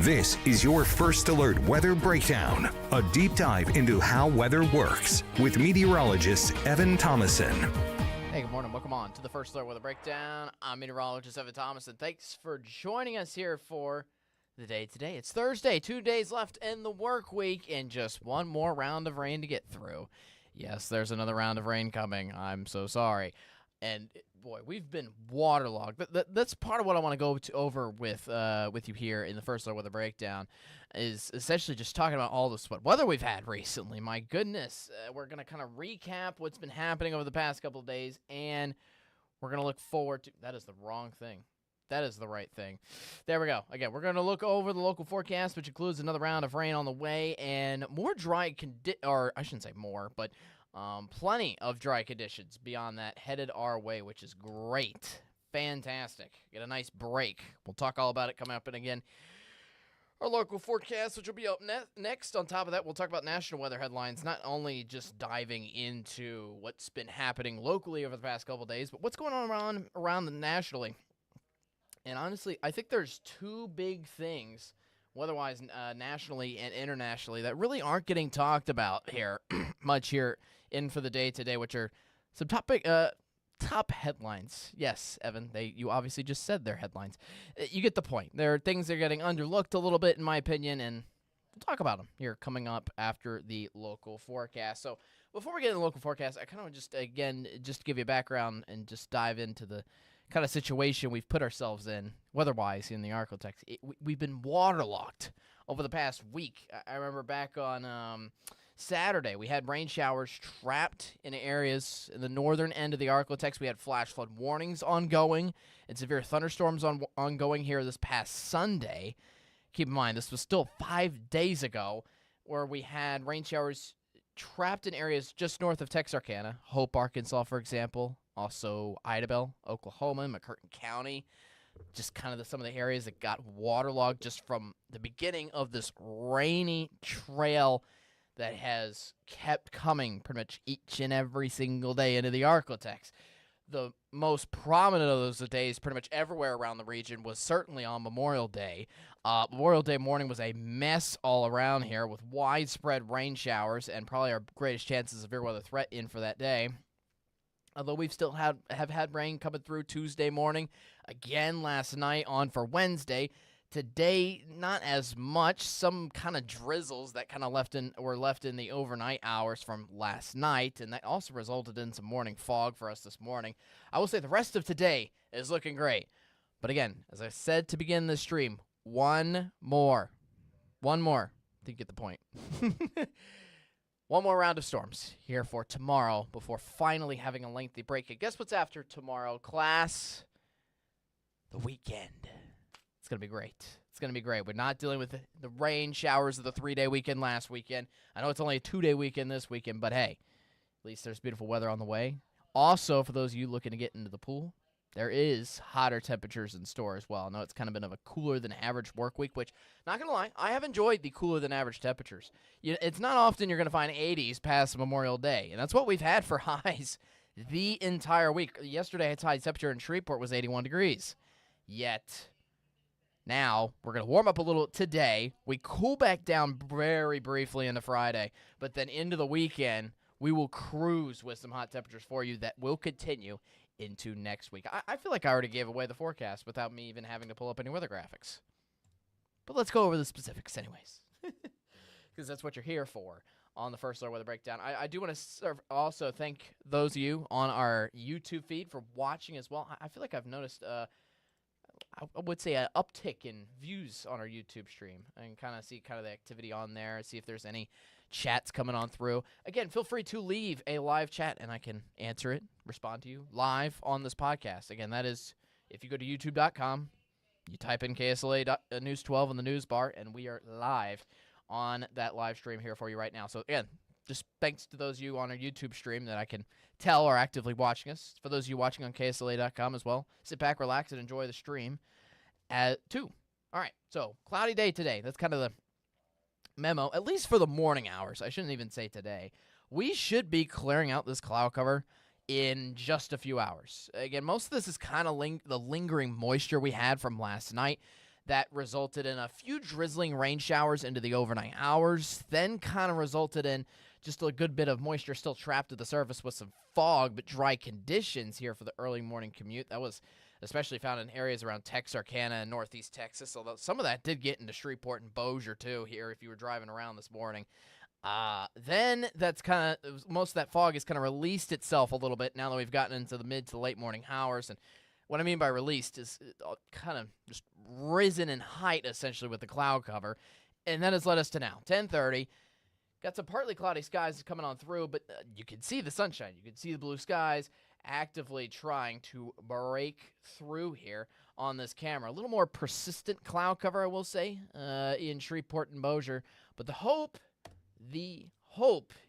This is your First Alert Weather Breakdown, a deep dive into how weather works with meteorologist Evan Thomason. Hey, good morning. Welcome on to the First Alert Weather Breakdown. I'm meteorologist Evan Thomason. Thanks for joining us here for the day today. It's Thursday, 2 days left in the work week, and just one more round of rain to get through. Yes, there's another round of rain coming. I'm so sorry. And boy, we've been waterlogged. That's part of what I want to go over with you here in the First Alert Weather Breakdown, is essentially just talking about all the sweat weather we've had recently. My goodness, we're going to kind of recap what's been happening over the past couple of days, and we're going to look forward to – that is the wrong thing. That is the right thing. There we go. Again, we're going to look over the local forecast, which includes another round of rain on the way and more dry or I shouldn't say more, but plenty of dry conditions beyond that headed our way, which is great. Fantastic. Get a nice break. We'll talk all about it coming up. And again, our local forecast, which will be up next. On top of that, we'll talk about national weather headlines, not only just diving into what's been happening locally over the past couple of days, but what's going on around nationally. And honestly, I think there's two big things, weather-wise, nationally and internationally, that really aren't getting talked about here much here in for the day today, which are some top headlines. Yes, Evan, you obviously just said they're headlines. You get the point. There are things that are getting underlooked a little bit, in my opinion, and we'll talk about them here coming up after the local forecast. So before we get into the local forecast, I kind of just to give you a background and just dive into the kind of situation we've put ourselves in weather-wise in the Arklatex. We've been waterlogged over the past week. I remember back on Saturday, we had rain showers trapped in areas in the northern end of the Arklatex. We had flash flood warnings ongoing and severe thunderstorms ongoing here this past Sunday. Keep in mind, this was still 5 days ago, where we had rain showers trapped in areas just north of Texarkana, Hope, Arkansas, for example. Also, Idabel, Oklahoma, McCurtain County, just kind of some of the areas that got waterlogged just from the beginning of this rainy trail that has kept coming pretty much each and every single day into the Arklatex. The most prominent of those days pretty much everywhere around the region was certainly on Memorial Day. Memorial Day morning was a mess all around here with widespread rain showers and probably our greatest chances of severe weather threat in for that day. Although we've still have had rain coming through Tuesday morning, again last night on for Wednesday. Today, not as much. Some kind of drizzles that kind of were left in the overnight hours from last night, and that also resulted in some morning fog for us this morning. I will say the rest of today is looking great. But again, as I said to begin this stream, one more. I think you get the point. One more round of storms here for tomorrow before finally having a lengthy break. And guess what's after tomorrow, class? The weekend. It's going to be great. It's going to be great. We're not dealing with the rain showers of the 3-day weekend last weekend. I know it's only a 2-day weekend this weekend, but hey, at least there's beautiful weather on the way. Also, for those of you looking to get into the pool, there is hotter temperatures in store as well. I know it's kind of been of a cooler than average work week, which, not going to lie, I have enjoyed the cooler than average temperatures. It's not often you're going to find 80s past Memorial Day, and that's what we've had for highs the entire week. Yesterday, its high temperature in Shreveport was 81 degrees. Yet, now, we're going to warm up a little today. We cool back down very briefly into Friday, but then into the weekend, we will cruise with some hot temperatures for you that will continue into next week. I feel like I already gave away the forecast without me even having to pull up any weather graphics. But let's go over the specifics anyways, because that's what you're here for on the First Alert Weather Breakdown. I do want to also thank those of you on our YouTube feed for watching as well. I feel like I've noticed, I would say, an uptick in views on our YouTube stream, and kind of see the activity on there, see if there's any chats coming on through. Again, feel free to leave a live chat, and I can answer it, respond to you live on this podcast. Again, that is, if you go to youtube.com, you type in KSLA News 12 in the news bar, and we are live on that live stream here for you right now. So, again, just thanks to those of you on our YouTube stream that I can tell are actively watching us. For those of you watching on KSLA.com as well, sit back, relax, and enjoy the stream too. All right, so cloudy day today. That's kind of the memo, at least for the morning hours. I shouldn't even say today. We should be clearing out this cloud cover in just a few hours. Again, most of this is kind of the lingering moisture we had from last night. That resulted in a few drizzling rain showers into the overnight hours, then kind of resulted in just a good bit of moisture still trapped at the surface with some fog, but dry conditions here for the early morning commute. That was especially found in areas around Texarkana and northeast Texas, although some of that did get into Shreveport and Bossier too here if you were driving around this morning. Then that's most of that fog has kind of released itself a little bit now that we've gotten into the mid to late morning hours. And what I mean by released is kind of just risen in height, essentially, with the cloud cover. And that has led us to now, 10:30. Got some partly cloudy skies coming on through, but you can see the sunshine. You can see the blue skies actively trying to break through here on this camera. A little more persistent cloud cover, I will say, in Shreveport and Bossier. But the hope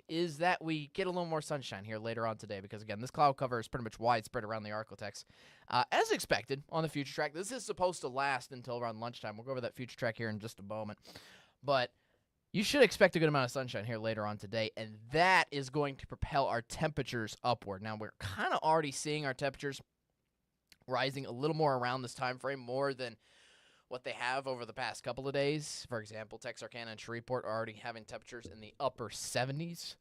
is that we get a little more sunshine here later on today because, again, this cloud cover is pretty much widespread around the Arklatex. As expected on the future track, this is supposed to last until around lunchtime. We'll go over that future track here in just a moment. But you should expect a good amount of sunshine here later on today, and that is going to propel our temperatures upward. Now, we're kind of already seeing our temperatures rising a little more around this time frame, more than what they have over the past couple of days. For example, Texarkana and Shreveport are already having temperatures in the upper 70s.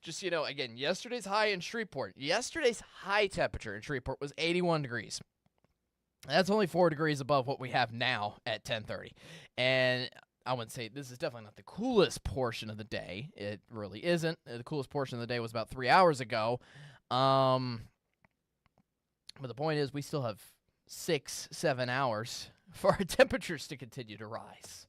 Just, again, yesterday's high in Shreveport. Yesterday's high temperature in Shreveport was 81 degrees. That's only 4 degrees above what we have now at 10:30. And I would say this is definitely not the coolest portion of the day. It really isn't. The coolest portion of the day was about 3 hours ago. But the point is we still have 6-7 hours for our temperatures to continue to rise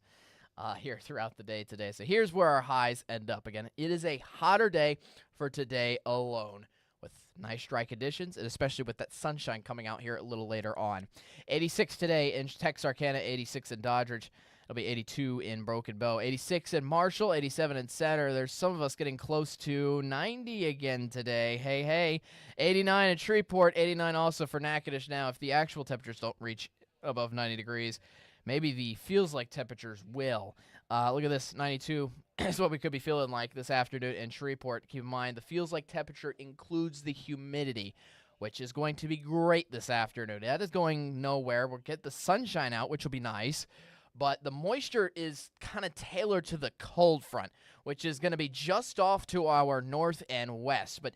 here throughout the day today. So here's where our highs end up. Again, it is a hotter day for today alone with nice dry conditions, and especially with that sunshine coming out here a little later on. 86 today in Texarkana, 86 in Doddridge. It'll be 82 in Broken Bow, 86 in Marshall, 87 in Center. There's some of us getting close to 90 again today. Hey. 89 in Shreveport, 89 also for Natchitoches. Now, if the actual temperatures don't reach above 90 degrees, maybe the feels like temperatures will. Look at this, 92 is what we could be feeling like this afternoon in Shreveport. Keep in mind, the feels like temperature includes the humidity, which is going to be great this afternoon. That is going nowhere. We'll get the sunshine out, which will be nice. But the moisture is kind of tailored to the cold front, which is going to be just off to our north and west. But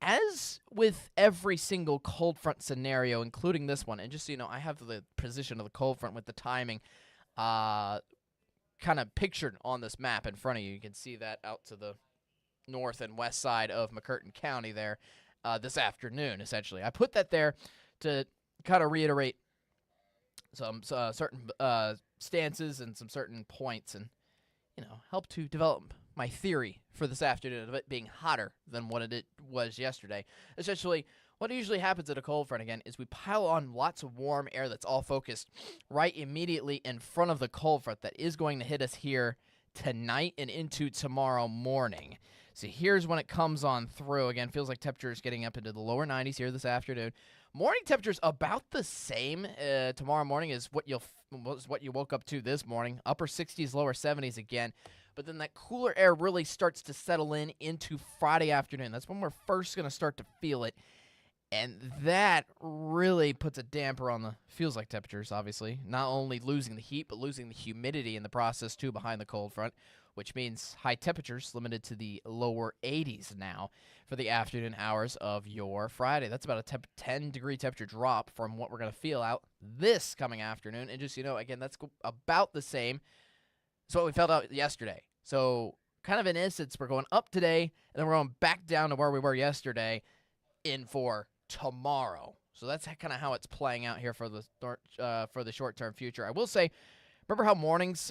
as with every single cold front scenario, including this one, and just so you know, I have the position of the cold front with the timing kind of pictured on this map in front of you. You can see that out to the north and west side of McCurtain County there this afternoon, essentially. I put that there to kind of reiterate some certain stances and some certain points and, help to develop my theory for this afternoon of it being hotter than what it was yesterday. Essentially, what usually happens at a cold front, again, is we pile on lots of warm air that's all focused right immediately in front of the cold front that is going to hit us here tonight and into tomorrow morning. So here's when it comes on through. Again, feels like temperatures getting up into the lower 90s here this afternoon. Morning temperatures about the same tomorrow morning as what you woke up to this morning. Upper 60s, lower 70s again. But then that cooler air really starts to settle in into Friday afternoon. That's when we're first going to start to feel it. And that really puts a damper on the feels like temperatures, obviously. Not only losing the heat, but losing the humidity in the process, too, behind the cold front, which means high temperatures limited to the lower 80s now for the afternoon hours of your Friday. That's about a 10-degree temperature drop from what we're going to feel out this coming afternoon. And just, again, that's about the same as what we felt out yesterday. So kind of in essence, we're going up today, and then we're going back down to where we were yesterday in for tomorrow. So that's kind of how it's playing out here for the short-term future. I will say, remember how mornings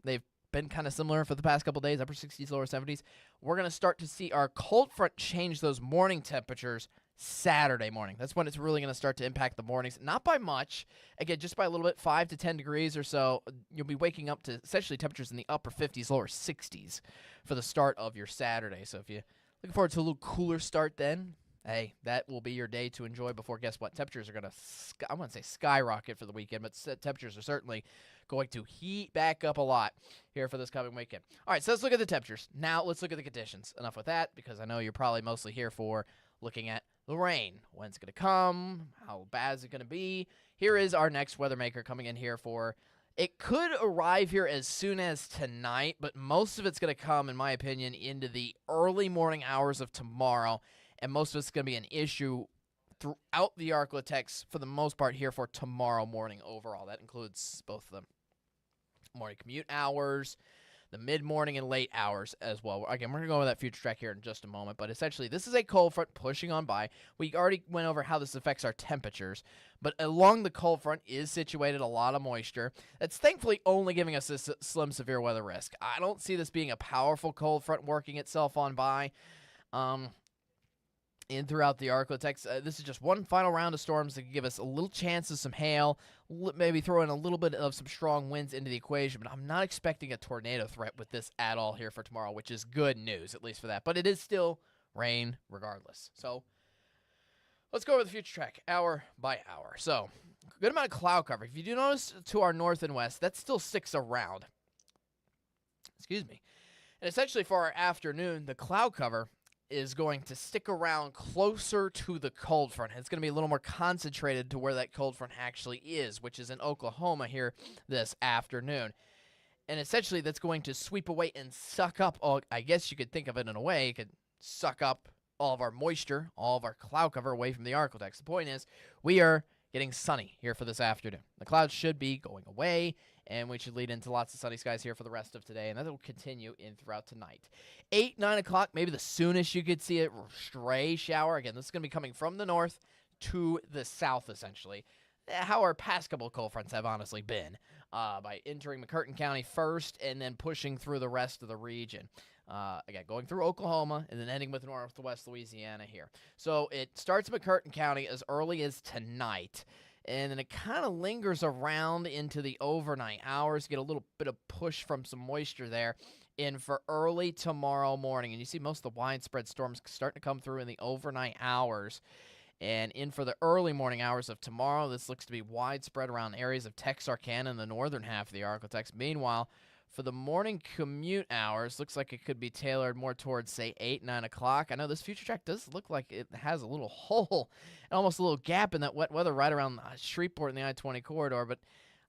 they've been kind of similar for the past couple days, upper 60s, lower 70s. We're going to start to see our cold front change those morning temperatures Saturday morning. That's when it's really going to start to impact the mornings. Not by much. Again, just by a little bit, 5 to 10 degrees or so. You'll be waking up to essentially temperatures in the upper 50s, lower 60s for the start of your Saturday. So if you're looking forward to a little cooler start then, hey, that will be your day to enjoy before, guess what? Temperatures are going to, I wouldn't say skyrocket for the weekend, but temperatures are certainly going to heat back up a lot here for this coming weekend. All right, so let's look at the temperatures. Now let's look at the conditions. Enough with that, because I know you're probably mostly here for looking at the rain. When's it going to come? How bad is it going to be? Here is our next weather maker coming in here for It could arrive here as soon as tonight, but most of it's going to come, in my opinion, into the early morning hours of tomorrow, and most of it's going to be an issue throughout the Arklatex for the most part here for tomorrow morning overall. That includes both of them. Morning commute hours, the mid-morning and late hours as well. Again, we're going to go over that future track here in just a moment, but essentially this is a cold front pushing on by. We already went over how this affects our temperatures, but along the cold front is situated a lot of moisture. That's thankfully only giving us this slim severe weather risk. I don't see this being a powerful cold front working itself on by. In throughout the Arklatex. This is just one final round of storms that can give us a little chance of some hail, maybe throw in a little bit of some strong winds into the equation, but I'm not expecting a tornado threat with this at all here for tomorrow, which is good news, at least for that. But it is still rain regardless. So let's go over the future track hour by hour. So good amount of cloud cover. If you do notice to our north and west, that still sticks around. Excuse me. And essentially for our afternoon, the cloud cover is going to stick around closer to the cold front. It's going to be a little more concentrated to where that cold front actually is, which is in Oklahoma here this afternoon. And essentially that's going to sweep away and suck up, I guess you could think of it in a way, it could suck up all of our moisture, all of our cloud cover away from the Arklatex. The point is, we are getting sunny here for this afternoon. The clouds should be going away, and we should lead into lots of sunny skies here for the rest of today, and that will continue in throughout tonight. 8, 9 o'clock, maybe the soonest you could see a stray shower. Again, this is going to be coming from the north to the south, essentially. How our past couple of cold fronts have honestly been, by entering McCurtain County first and then pushing through the rest of the region. Again, going through Oklahoma and then ending with northwest Louisiana here. So it starts in McCurtain County as early as tonight, and then it kind of lingers around into the overnight hours. Get a little bit of push from some moisture there in for early tomorrow morning. And you see most of the widespread storms starting to come through in the overnight hours. And in for the early morning hours of tomorrow, this looks to be widespread around areas of Texarkana in the northern half of the Arklatex. Meanwhile, for the morning commute hours, looks like it could be tailored more towards, say, 8, 9 o'clock. I know this future track does look like it has a little hole, almost a little gap in that wet weather right around Shreveport in the I-20 corridor, but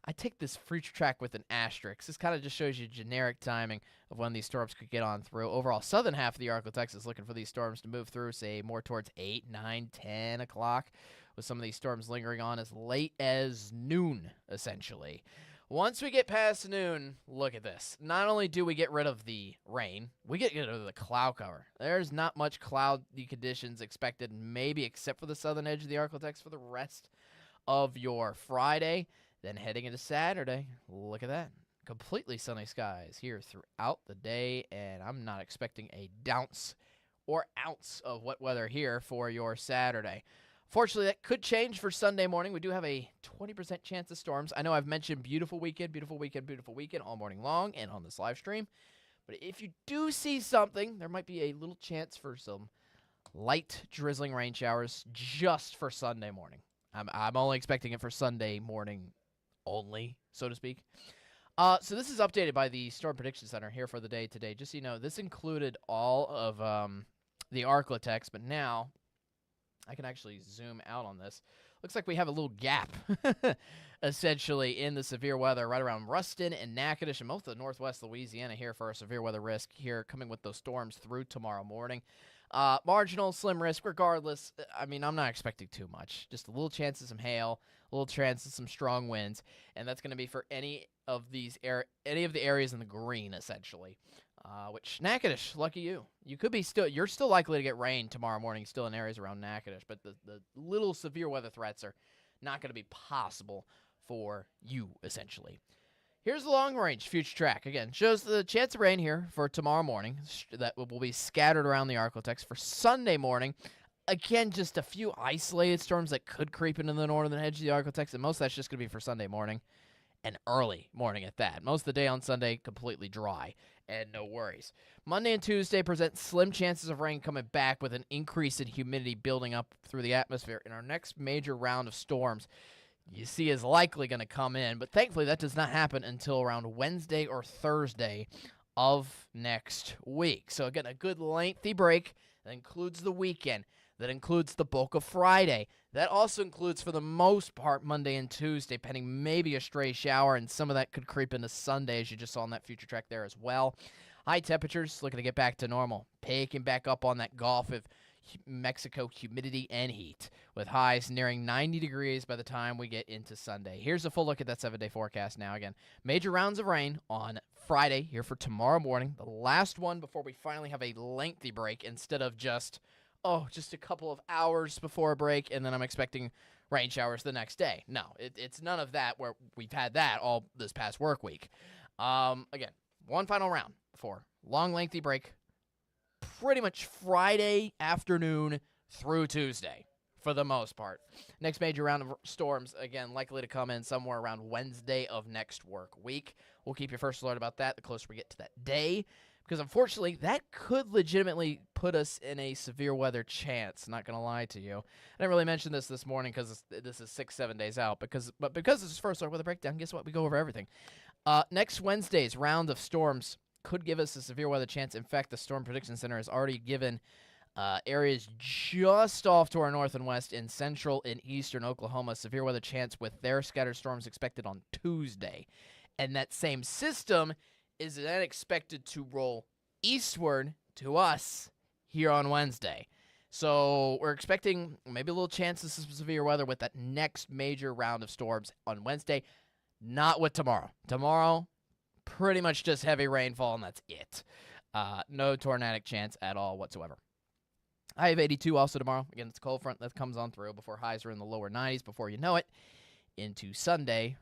I take this future track with an asterisk. This kind of just shows you generic timing of when these storms could get on through. Overall, southern half of the Arklatex is looking for these storms to move through, say, more towards 8, 9, 10 o'clock, with some of these storms lingering on as late as noon, essentially. Once we get past noon, look at this. Not only do we get rid of the rain, we get rid of the cloud cover. There's not much cloudy conditions expected, maybe except for the southern edge of the Arklatex for the rest of your Friday. Then heading into Saturday, look at that. Completely sunny skies here throughout the day, and I'm not expecting a ounce of wet weather here for your Saturday. Fortunately, that could change for Sunday morning. We do have a 20% chance of storms. I know I've mentioned beautiful weekend all morning long and on this live stream. But if you do see something, there might be a little chance for some light drizzling rain showers just for Sunday morning. I'm only expecting it for Sunday morning only, so to speak. So this is updated by the Storm Prediction Center here for the day today. Just so you know, this included all of the Arklatex, but now I can actually zoom out on this. Looks like we have a little gap, essentially, in the severe weather right around Ruston and Natchitoches and most of the northwest Louisiana here for our severe weather risk here coming with those storms through tomorrow morning. Marginal, slim risk, regardless. I mean, I'm not expecting too much. Just a little chance of some hail, a little chance of some strong winds, and that's going to be for any of the areas in the green, essentially. Which Natchitoches, lucky you. You're still likely to get rain tomorrow morning, still in areas around Natchitoches, but the little severe weather threats are not going to be possible for you, essentially. Here's the long-range future track. Again, shows the chance of rain here for tomorrow morning that will be scattered around the Arklatex. For Sunday morning, again, just a few isolated storms that could creep into the northern edge of the Arklatex, and most of that's just going to be for Sunday morning and early morning at that. Most of the day on Sunday, completely dry and no worries. Monday and Tuesday present slim chances of rain coming back with an increase in humidity building up through the atmosphere. In our next major round of storms, you see is likely going to come in, but thankfully that does not happen until around Wednesday or Thursday of next week. So again, a good lengthy break that includes the weekend. That includes the bulk of Friday. That also includes, for the most part, Monday and Tuesday, pending maybe a stray shower, and some of that could creep into Sunday, as you just saw on that future track there as well. High temperatures looking to get back to normal, picking back up on that Gulf of Mexico humidity and heat, with highs nearing 90 degrees by the time we get into Sunday. Here's a full look at that 7-day forecast now. Again, major rounds of rain on Friday here for tomorrow morning, the last one before we finally have a lengthy break instead of just a couple of hours before a break, and then I'm expecting rain showers the next day. No, it's none of that, where we've had that all this past work week. Again, one final round before long, lengthy break, pretty much Friday afternoon through Tuesday for the most part. Next major round of storms, again, likely to come in somewhere around Wednesday of next work week. We'll keep you first alert about that the closer we get to that day, because unfortunately, that could legitimately put us in a severe weather chance, not going to lie to you. I didn't really mention this morning because this is 6-7 days out, because this is first alert with a breakdown, guess what? We go over everything. Next Wednesday's round of storms could give us a severe weather chance. In fact, the Storm Prediction Center has already given areas just off to our north and west in central and eastern Oklahoma severe weather chance, with their scattered storms expected on Tuesday. And that same system is then expected to roll eastward to us here on Wednesday. So we're expecting maybe a little chance of some severe weather with that next major round of storms on Wednesday, not with tomorrow. Tomorrow, pretty much just heavy rainfall, and that's it. No tornadic chance at all whatsoever. I have 82 also tomorrow. Again, it's a cold front that comes on through before highs are in the lower 90s before you know it. Into Sunday,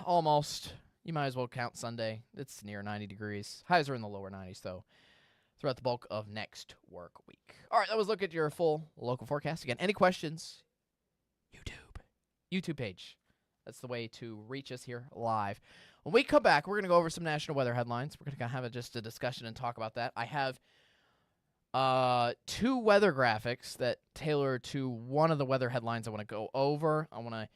almost. You might as well count Sunday. It's near 90 degrees. Highs are in the lower 90s, though, throughout the bulk of next work week. All right, that was a look at your full local forecast. Again, any questions? YouTube page. That's the way to reach us here live. When we come back, we're going to go over some national weather headlines. We're going to have just a discussion and talk about that. I have two weather graphics that tailor to one of the weather headlines I want to go over. I want to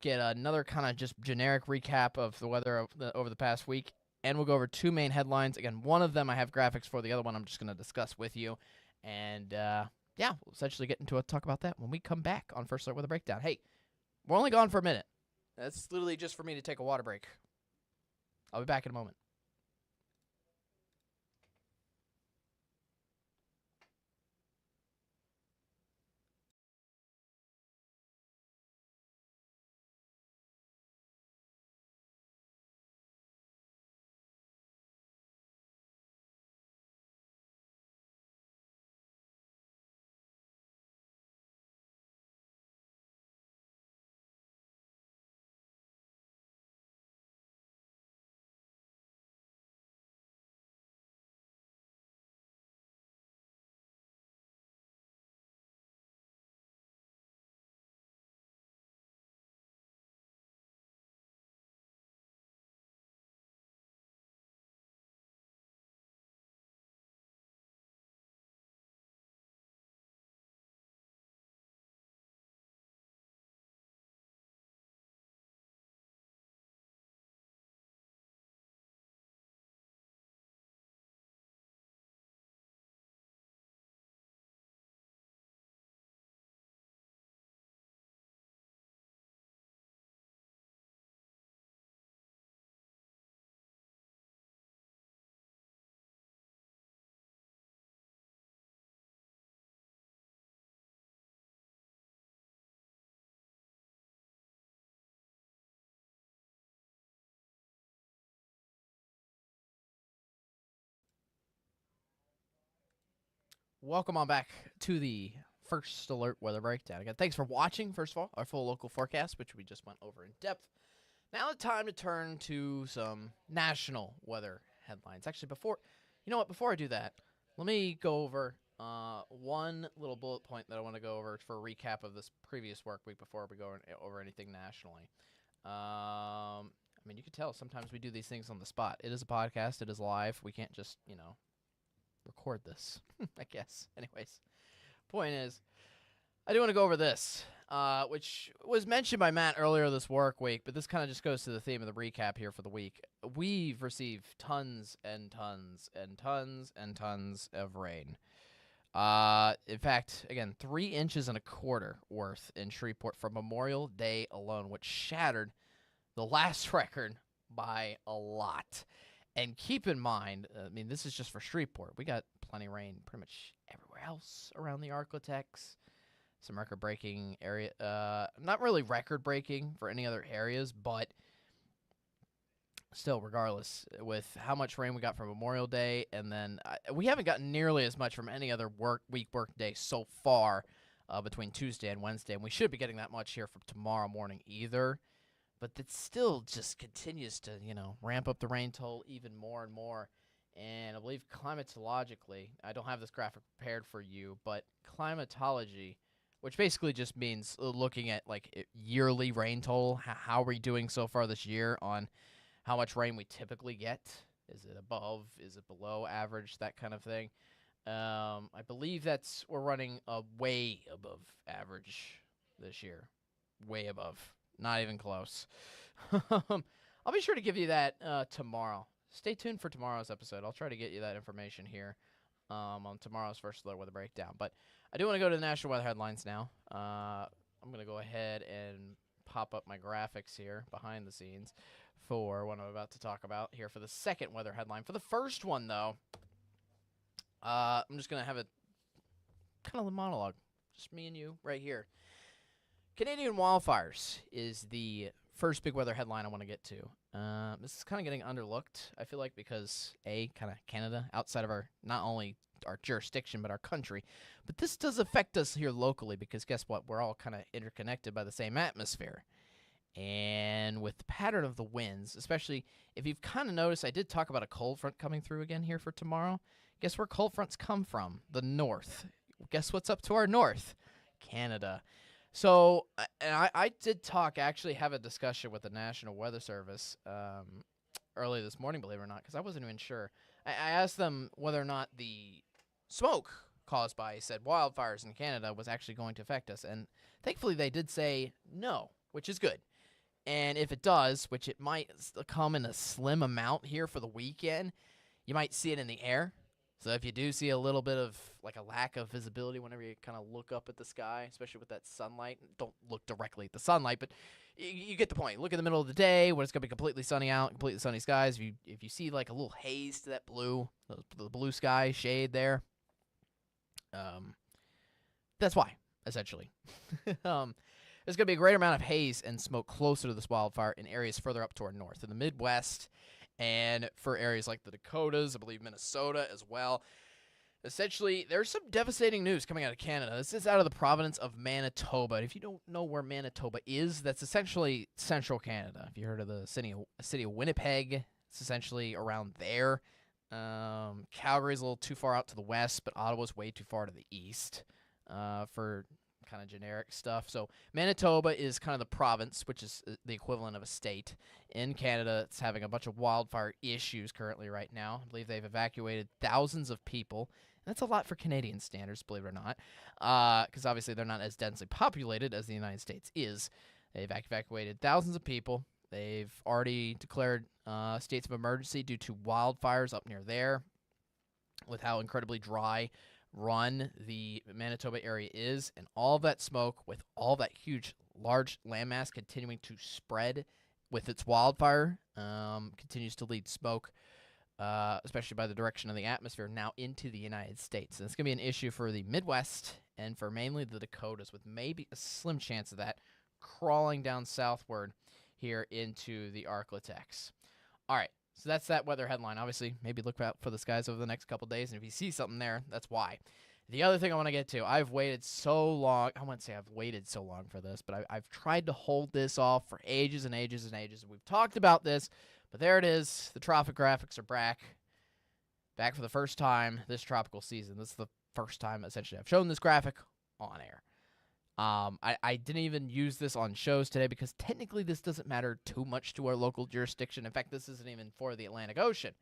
get another kind of just generic recap of the weather over the past week, and we'll go over two main headlines. Again, one of them I have graphics for. The other one I'm just going to discuss with you. And, we'll essentially get into a talk about that when we come back on First Alert with a Breakdown. Hey, we're only gone for a minute. That's literally just for me to take a water break. I'll be back in a moment. Welcome on back to the First Alert Weather Breakdown. Again, thanks for watching, first of all, our full local forecast, which we just went over in depth. Now it's time to turn to some national weather headlines. Actually, before I do that, let me go over one little bullet point that I want to go over for a recap of this previous work week before we go over anything nationally. You can tell sometimes we do these things on the spot. It is a podcast. It is live. We can't just, record this, I guess. Anyways, point is, I do want to go over this, which was mentioned by Matt earlier this work week, but this kind of just goes to the theme of the recap here for the week. We've received tons and tons and tons and tons of rain. In fact, again, 3.25 inches worth in Shreveport for Memorial Day alone, which shattered the last record by a lot. And keep in mind, this is just for Shreveport. We got plenty of rain pretty much everywhere else around the Arklatex. Some record-breaking area, not really record-breaking for any other areas, but still, regardless, with how much rain we got from Memorial Day, and then we haven't gotten nearly as much from any other work day so far between Tuesday and Wednesday, and we should be getting that much here from tomorrow morning either. But it still just continues to, ramp up the rain total even more and more. And I believe climatologically, I don't have this graphic prepared for you, but climatology, which basically just means looking at like yearly rain total, how are we doing so far this year on how much rain we typically get. Is it above? Is it below average? That kind of thing. I believe we're running way above average this year. Way above. Not even close. I'll be sure to give you that tomorrow. Stay tuned for tomorrow's episode. I'll try to get you that information here on tomorrow's First Alert Weather Breakdown. But I do want to go to the national weather headlines now. I'm going to go ahead and pop up my graphics here behind the scenes for what I'm about to talk about here for the second weather headline. For the first one, though, I'm just going to have a kind of a monologue. Just me and you right here. Canadian wildfires is the first big weather headline I want to get to. This is kind of getting underlooked, I feel like, because, kind of Canada, outside of not only our jurisdiction, but our country. But this does affect us here locally because guess what? We're all kind of interconnected by the same atmosphere. And with the pattern of the winds, especially if you've kind of noticed, I did talk about a cold front coming through again here for tomorrow. Guess where cold fronts come from? The north. Guess what's up to our north? Canada. So, and I did actually have a discussion with the National Weather Service early this morning, believe it or not, because I wasn't even sure. I asked them whether or not the smoke caused by said wildfires in Canada was actually going to affect us, and thankfully they did say no, which is good. And if it does, which it might come in a slim amount here for the weekend, you might see it in the air. So if you do see a little bit of like a lack of visibility whenever you kind of look up at the sky, especially with that sunlight, don't look directly at the sunlight, but you get the point. Look in the middle of the day when it's going to be completely sunny out, completely sunny skies. If you see like a little haze to that the blue sky shade there, that's why, essentially. There's going to be a greater amount of haze and smoke closer to this wildfire in areas further up toward north. In the Midwest, and for areas like the Dakotas, I believe Minnesota as well. Essentially, there's some devastating news coming out of Canada. This is out of the province of Manitoba. And if you don't know where Manitoba is, that's essentially central Canada. If you heard of the city of Winnipeg, it's essentially around there. Calgary's a little too far out to the west, but Ottawa's way too far to the east for kind of generic stuff. So Manitoba is kind of the province, which is the equivalent of a state in Canada. It's having a bunch of wildfire issues currently right now. I believe they've evacuated thousands of people. And that's a lot for Canadian standards, believe it or not, because obviously they're not as densely populated as the United States is. They've evacuated thousands of people. They've already declared states of emergency due to wildfires up near there with how incredibly dry run the Manitoba area is, and all of that smoke with all that huge, large landmass continuing to spread with its wildfire continues to lead smoke, especially by the direction of the atmosphere, now into the United States. And it's going to be an issue for the Midwest and for mainly the Dakotas, with maybe a slim chance of that crawling down southward here into the Arklatex. All right. So that's that weather headline. Obviously, maybe look out for the skies over the next couple days, and if you see something there, that's why. The other thing I want to get to, I've waited so long. I wouldn't say I've waited so long for this, but I've tried to hold this off for ages and ages and ages. We've talked about this, but there it is. The trophic graphics are back for the first time this tropical season. This is the first time, essentially, I've shown this graphic on air. I didn't even use this on shows today because technically this doesn't matter too much to our local jurisdiction. In fact, this isn't even for the Atlantic Ocean.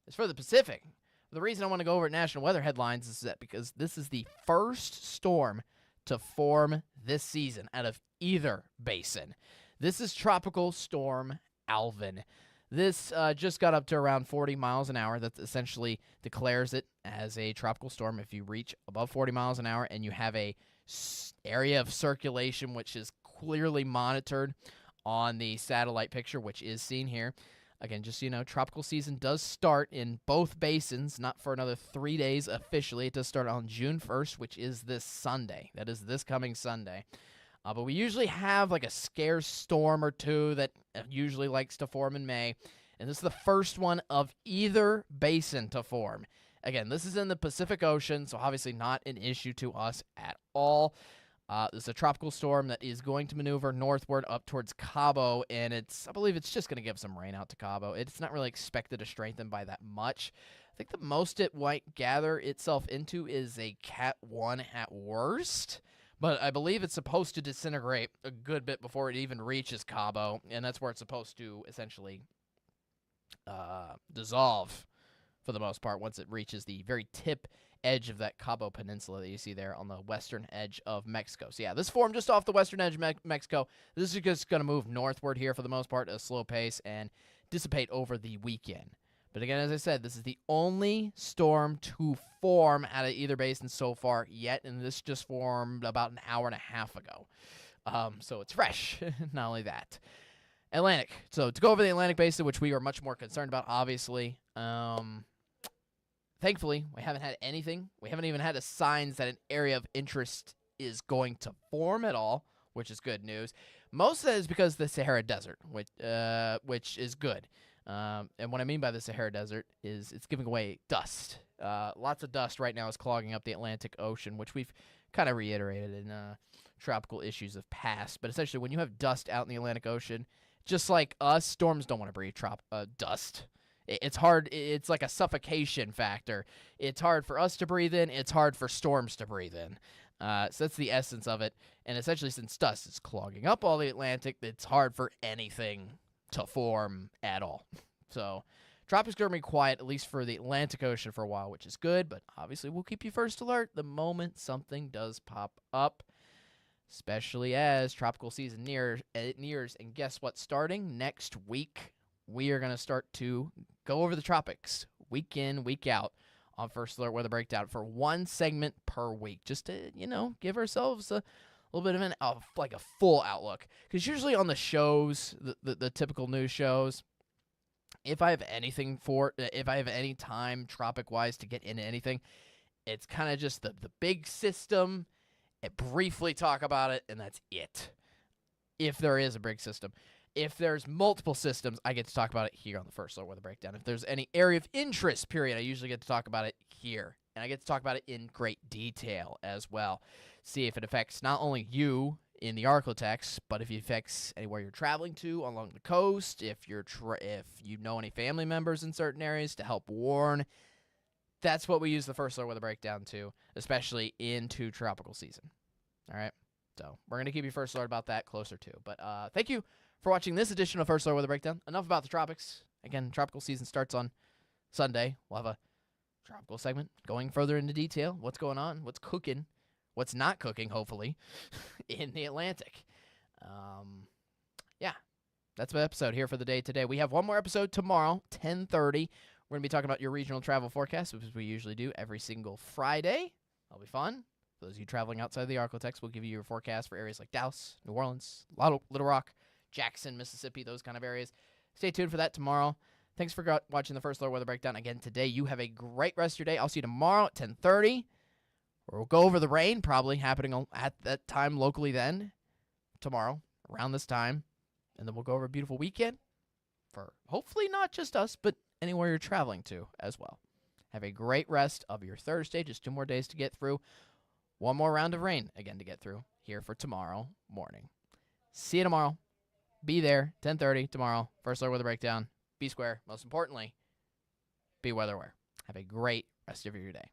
It's for the Pacific. The reason I want to go over at National Weather Headlines is that because this is the first storm to form this season out of either basin. This is Tropical Storm Alvin. This just got up to around 40 miles an hour. That essentially declares it as a tropical storm if you reach above 40 miles an hour and you have a area of circulation which is clearly monitored on the satellite picture, which is seen here. Again, just so you know, tropical season does start in both basins, not for another 3 days officially. It does start on June 1st, which is this Sunday. That is this coming Sunday. But we usually have like a scare storm or two that usually likes to form in May. And this is the first one of either basin to form. Again, this is in the Pacific Ocean, so obviously not an issue to us at all. This is a tropical storm that is going to maneuver northward up towards Cabo, and I believe it's just going to give some rain out to Cabo. It's not really expected to strengthen by that much. I think the most it might gather itself into is a Cat 1 at worst, but I believe it's supposed to disintegrate a good bit before it even reaches Cabo, and that's where it's supposed to essentially dissolve for the most part once it reaches the very tip edge of that Cabo Peninsula that you see there on the western edge of Mexico. So yeah, this formed just off the western edge of Mexico. This is just going to move northward here for the most part at a slow pace and dissipate over the weekend. But again, as I said, this is the only storm to form out of either basin so far yet, and this just formed about an hour and a half ago. So it's fresh. Not only that. Atlantic. So to go over the Atlantic basin, which we are much more concerned about, obviously. Thankfully, we haven't had anything. We haven't even had signs that an area of interest is going to form at all, which is good news. Most of that is because of the Sahara Desert, which is good. And what I mean by the Sahara Desert is it's giving away dust. Lots of dust right now is clogging up the Atlantic Ocean, which we've kind of reiterated in tropical issues of past. But essentially, when you have dust out in the Atlantic Ocean, just like us, storms don't want to breathe dust. It's hard. It's like a suffocation factor. It's hard for us to breathe in. It's hard for storms to breathe in. So that's the essence of it. And essentially, since dust is clogging up all the Atlantic, it's hard for anything to form at all. So tropics going to be quiet, at least for the Atlantic Ocean for a while, which is good. But obviously, we'll keep you first alert the moment something does pop up, especially as tropical season nears. And guess what? Starting next week, we are going to start to go over the tropics week in, week out on First Alert Weather Breakdown for one segment per week, just to, give ourselves a little bit of a full outlook. Because usually on the shows, the typical news shows, if I have any time tropic-wise to get into anything, it's kind of just the big system, and briefly talk about it, and that's it. If there is a big system. If there's multiple systems, I get to talk about it here on the First Alert Weather Breakdown. If there's any area of interest, period, I usually get to talk about it here. And I get to talk about it in great detail as well. See if it affects not only you in the Arklatex, but if it affects anywhere you're traveling to along the coast, if you know any family members in certain areas to help warn. That's what we use the First Alert Weather Breakdown to, especially into tropical season. All right? So we're going to keep you first alert about that closer too. But thank you for watching this edition of First Alert Weather Breakdown. Enough about the tropics. Again, tropical season starts on Sunday. We'll have a tropical segment going further into detail. What's going on? What's cooking? What's not cooking, hopefully, in the Atlantic. Yeah, that's my episode here for the day today. We have one more episode tomorrow, 10:30. We're going to be talking about your regional travel forecast, which we usually do every single Friday. That'll be fun. For those of you traveling outside the Arklatex, we'll give you your forecast for areas like Dallas, New Orleans, Little Rock, Jackson, Mississippi, those kind of areas. Stay tuned for that tomorrow. Thanks for watching the First Alert Weather Breakdown again today. You have a great rest of your day. I'll see you tomorrow at 10:30. We'll go over the rain probably happening at that time locally then, tomorrow, around this time. And then we'll go over a beautiful weekend for hopefully not just us, but anywhere you're traveling to as well. Have a great rest of your Thursday. Just 2 more days to get through. One more round of rain, again, to get through here for tomorrow morning. See you tomorrow. Be there, 10:30 tomorrow. First Alert Weather Breakdown. Be square. Most importantly, be weather aware. Have a great rest of your day.